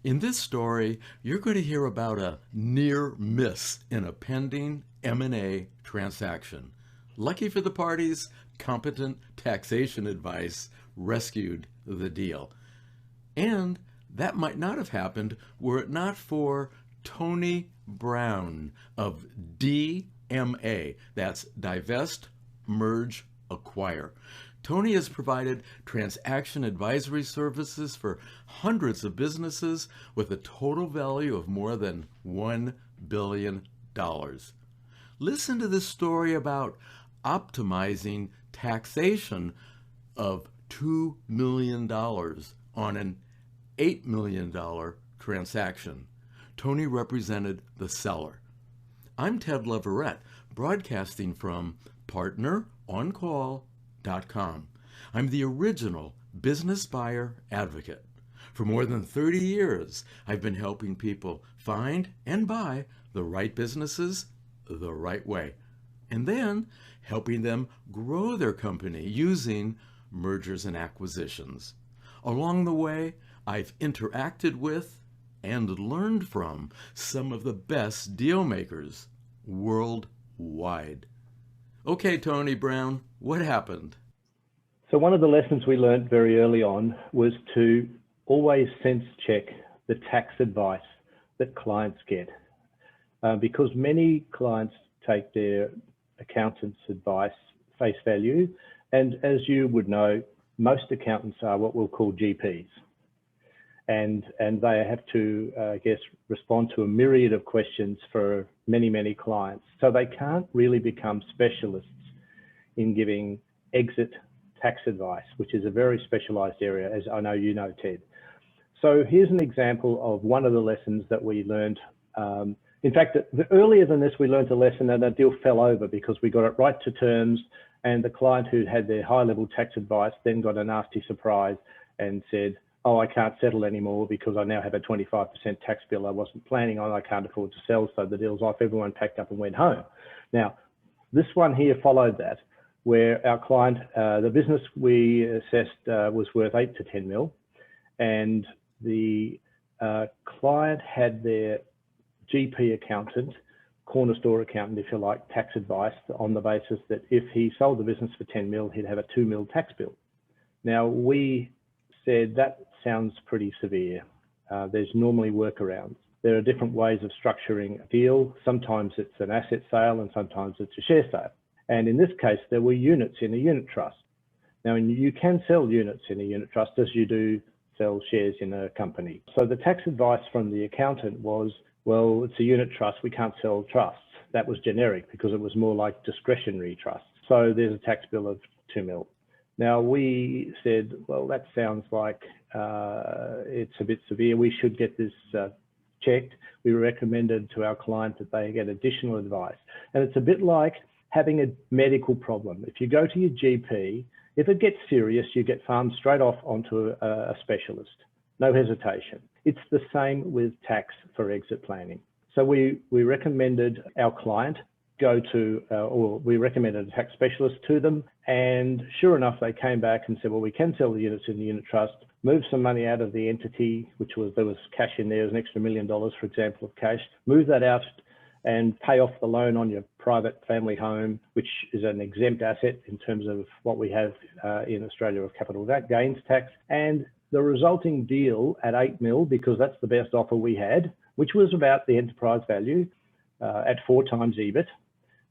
In this story, you're going to hear about a near miss in a pending M&A transaction. Lucky for the parties, competent taxation advice rescued the deal. And that might not have happened were it not for Tony Brown of DMA. That's Divest Merge Acquire. Tony has provided transaction advisory services for hundreds of businesses with a total value of more than $1 billion. Listen to this story about optimizing taxation of $2 million on an $8 million transaction. Tony represented the seller. I'm Ted Leverette, broadcasting from PartnerOnCall.com. I'm the original business buyer advocate. For more than 30 years, I've been helping people find and buy the right businesses the right way, and then helping them grow their company using mergers and acquisitions. Along the way, I've interacted with and learned from some of the best deal makers worldwide. Okay, Tony Brown, what happened? So one of the lessons we learned very early on was to always sense check the tax advice that clients get, because many clients take their accountant's advice face value. And as you would know, most accountants are what we'll call GPs. And they have to, respond to a myriad of questions for many, many clients. So they can't really become specialists in giving exit tax advice, which is a very specialized area, as I know you know, Ted. So here's an example of one of the lessons that we learned. In fact, earlier than this, we learned a lesson and a deal fell over because we got it right to terms, and the client who had their high-level tax advice then got a nasty surprise and said, oh, I can't settle anymore because I now have a 25% tax bill I wasn't planning on. I can't afford to sell, so the deal's off. Everyone packed up and went home. Now, this one here followed that, where our client, the business we assessed was worth 8 to 10 mil, and the client had their GP accountant, corner store accountant, if you like, tax advice on the basis that if he sold the business for 10 mil, he'd have a 2 mil tax bill. Now, we said that sounds pretty severe. There's normally workarounds. There are different ways of structuring a deal. Sometimes it's an asset sale and sometimes it's a share sale. And in this case, there were units in a unit trust. Now, you can sell units in a unit trust as you do sell shares in a company. So the tax advice from the accountant was, well, it's a unit trust, we can't sell trusts. That was generic because it was more like discretionary trusts. So there's a tax bill of 2 mil. Now, we said, well, that sounds like it's a bit severe. We should get this checked. We recommended to our client that they get additional advice. And it's a bit like having a medical problem. If you go to your GP, if it gets serious, you get farmed straight off onto a specialist. No hesitation. It's the same with tax for exit planning. So we recommended our client go to, or we recommended a tax specialist to them. And sure enough, they came back and said, well, we can sell the units in the unit trust, move some money out of the entity, which was, there was cash in there, an extra $1 million, for example, of cash, move that out and pay off the loan on your private family home, which is an exempt asset in terms of what we have in Australia of capital gains tax. And the resulting deal at 8 mil, because that's the best offer we had, which was about the enterprise value at 4 times EBIT,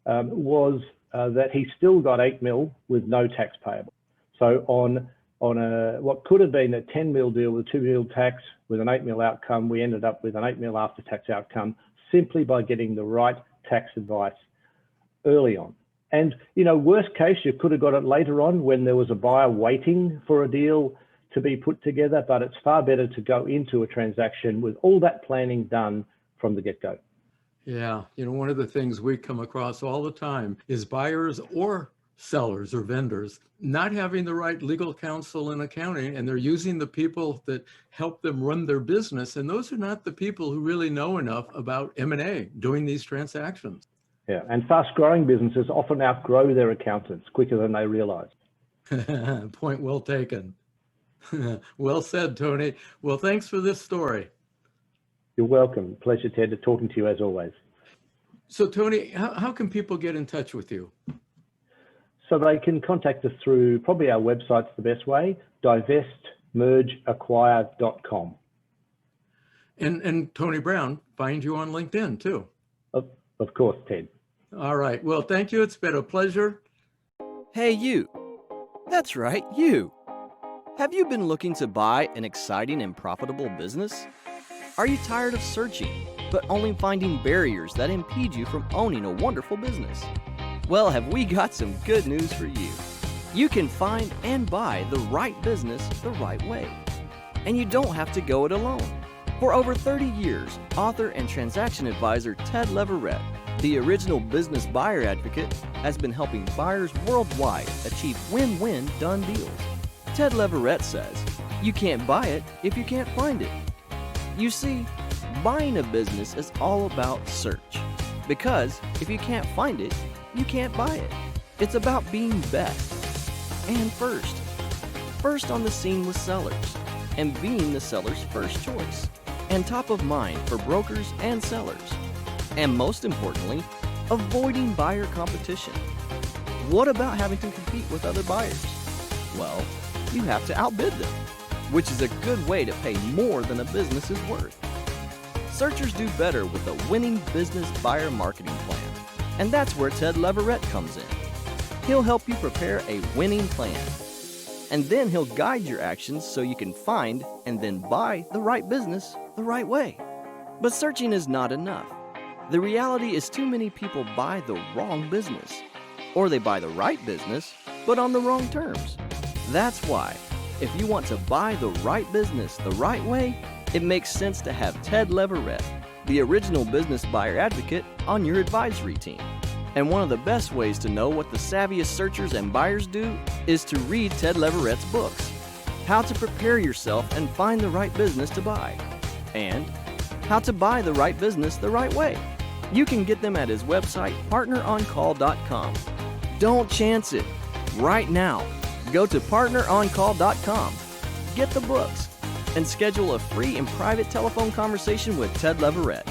was that he still got 8 mil with no tax payable. So on what could have been a 10 mil deal with 2 mil tax with an 8 mil outcome, we ended up with an 8 mil after tax outcome simply by getting the right tax advice early on. And, you know, worst case, you could have got it later on when there was a buyer waiting for a deal to be put together, but it's far better to go into a transaction with all that planning done from the get-go. Yeah, one of the things we come across all the time is buyers or sellers or vendors not having the right legal counsel and accounting, and they're using the people that help them run their business. And those are not the people who really know enough about M&A doing these transactions. Yeah, and fast-growing businesses often outgrow their accountants quicker than they realize. Point well taken. Well said, Tony. Well, thanks for this story. You're welcome. Pleasure, Ted, talking to you as always. So Tony, how can people get in touch with you? So they can contact us through probably our website's the best way, divestmergeacquire.com. And Tony Brown, find you on LinkedIn too. Of course, Ted. All right. Well, thank you. It's been a pleasure. Hey, you. That's right, you. Have you been looking to buy an exciting and profitable business? Are you tired of searching, but only finding barriers that impede you from owning a wonderful business? Well, have we got some good news for you. You can find and buy the right business the right way. And you don't have to go it alone. For over 30 years, author and transaction advisor Ted Leverette, the original business buyer advocate, has been helping buyers worldwide achieve win-win done deals. Ted Leverette says, you can't buy it if you can't find it. You see, buying a business is all about search. Because if you can't find it, you can't buy it. It's about being best and first. First on the scene with sellers and being the seller's first choice and top of mind for brokers and sellers. And most importantly, avoiding buyer competition. What about having to compete with other buyers? Well, you have to outbid them, which is a good way to pay more than a business is worth. Searchers do better with a winning business buyer marketing plan, and that's where Ted Leverette comes in. He'll help you prepare a winning plan, and then he'll guide your actions so you can find and then buy the right business the right way. But searching is not enough. The reality is too many people buy the wrong business, or they buy the right business, but on the wrong terms. That's why, if you want to buy the right business the right way, it makes sense to have Ted Leverette, the original business buyer advocate, on your advisory team. And one of the best ways to know what the savviest searchers and buyers do is to read Ted Leverette's books, How to Prepare Yourself and Find the Right Business to Buy, and How to Buy the Right Business the Right Way. You can get them at his website, partneroncall.com. Don't chance it. Right now, go to partneroncall.com, get the books, and schedule a free and private telephone conversation with Ted Leverette.